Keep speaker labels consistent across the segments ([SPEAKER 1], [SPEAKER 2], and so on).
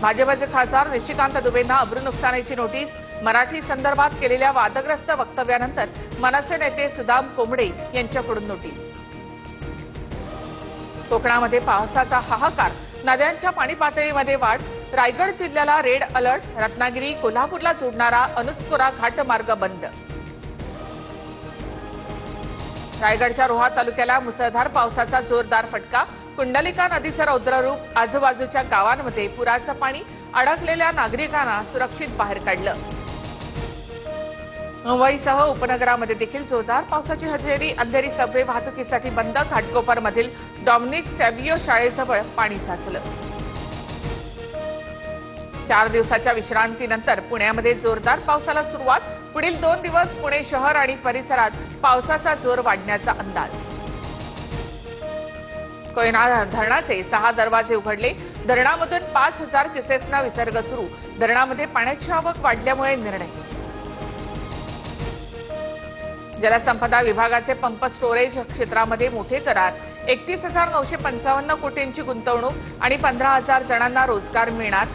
[SPEAKER 1] भाजपचे खासदार निशिकांत दुबेंना अब्रू नुकसानीची नोटीस। मराठी संदर्भात केलेल्या वादग्रस्त वक्तव्यानंतर मनसे नेते सुदाम कोंबडे यांच्याकडून नोटीस। कोकणामध्ये पावसाचा हाहाकार, नद्यांच्या पाणी पातळीमध्ये वाढ। रायगड जिल्ह्याला रेड अलर्ट, रत्नागिरी कोल्हापूरला जोडणारा अनुस्कुरा घाटमार्ग बंद। रायगडच्या रोहा तालुक्याला मुसळधार पावसाचा जोरदार फटका। कुंडलिका नदीचं रौद्ररूप, आजूबाजूच्या गावांमध्ये पुराचं पाणी, अडकलेल्या नागरिकांना सुरक्षित बाहेर काढलं। मुंबईसह उपनगरामध्ये देखील जोरदार पावसाची हजेरी। अंधेरी सबवे वाहतुकीसाठी बंद। घाटकोपरमधील डॉमिनिक सॅव्हियो शाळेजवळ पाणी साचलं। 4 दिवसाच्या विश्रांतीनंतर पुण्यामध्ये जोरदार पावसाला सुरुवात। पुढील 2 दिवस पुणे शहर आणि परिसरात पावसाचा जोर वाढण्याचा अंदाज। कोयना धरणाचे 6 दरवाजे उघडले। धरणामधून 5000 क्युसेक्सना विसर्ग सुरू। धरणामध्ये पाण्याची आवक वाढल्यामुळे निर्णय। जलसंपदा विभागाचे पंप स्टोरेज क्षेत्रामध्ये मोठे करार। 31,955 कोटींची गुंतवणूक आणि 15,000 जणांना रोजगार मिळणार।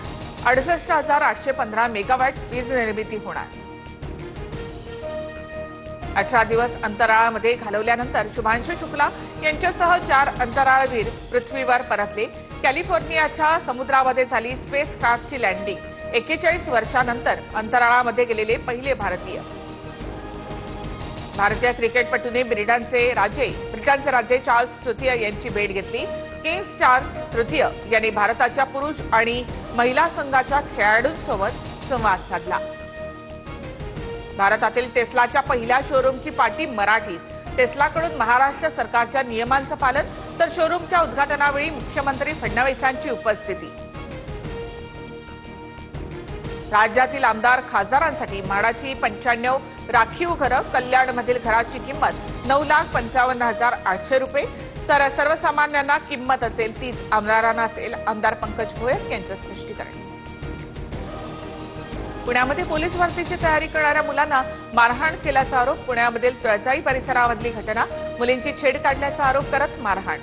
[SPEAKER 1] 68,815 मेगावॅट वीज निर्मिती होणार। 18 दिवस अंतराळामध्ये घालवल्यानंतर शुभांशु शुक्ला यांच्यासह 4 अंतराळवीर पृथ्वीवर परतले। कॅलिफोर्नियाच्या समुद्रामध्ये झाली स्पेस क्राफ्टची लँडिंग। 41 वर्षांनंतर अंतराळामध्ये गेलेले पहिले भारतीय। भारतीय क्रिकेटपटूने ब्रिटनचे राजे चार्ल्स तृतीय यांची भेट घेतली। किंग्स चार्ल्स तृतीय यांनी भारताच्या पुरुष आणि महिला संघाच्या खेळाडूंसोबत संवाद साधला। भारतातील टेस्लाच्या पहिल्या शोरूमची पाटी मराठीत। टेस्लाकडून महाराष्ट्र सरकारच्या नियमांचं पालन, तर शोरूमच्या उद्घाटनावेळी मुख्यमंत्री फडणवीसांची उपस्थिती। राज्यातील आमदार खासदारांसाठी म्हाडाची 95 राखीव घरं। कल्याणमधील घराची किंमत 9,55,800 रुपये, तर सर्वसामान्यांना किंमत असेल तीच आमदारांना असेल। आमदार पंकज भोयर यांचं स्पष्टीकरण। पुण्यामध्ये पोलीस भरतीची तयारी करणाऱ्या मुलांना मारहाण केल्याचा आरोप। पुण्यामधील तळजाई परिसरामधली घटना। मुलींची छेड काढल्याचा आरोप करत मारहाण।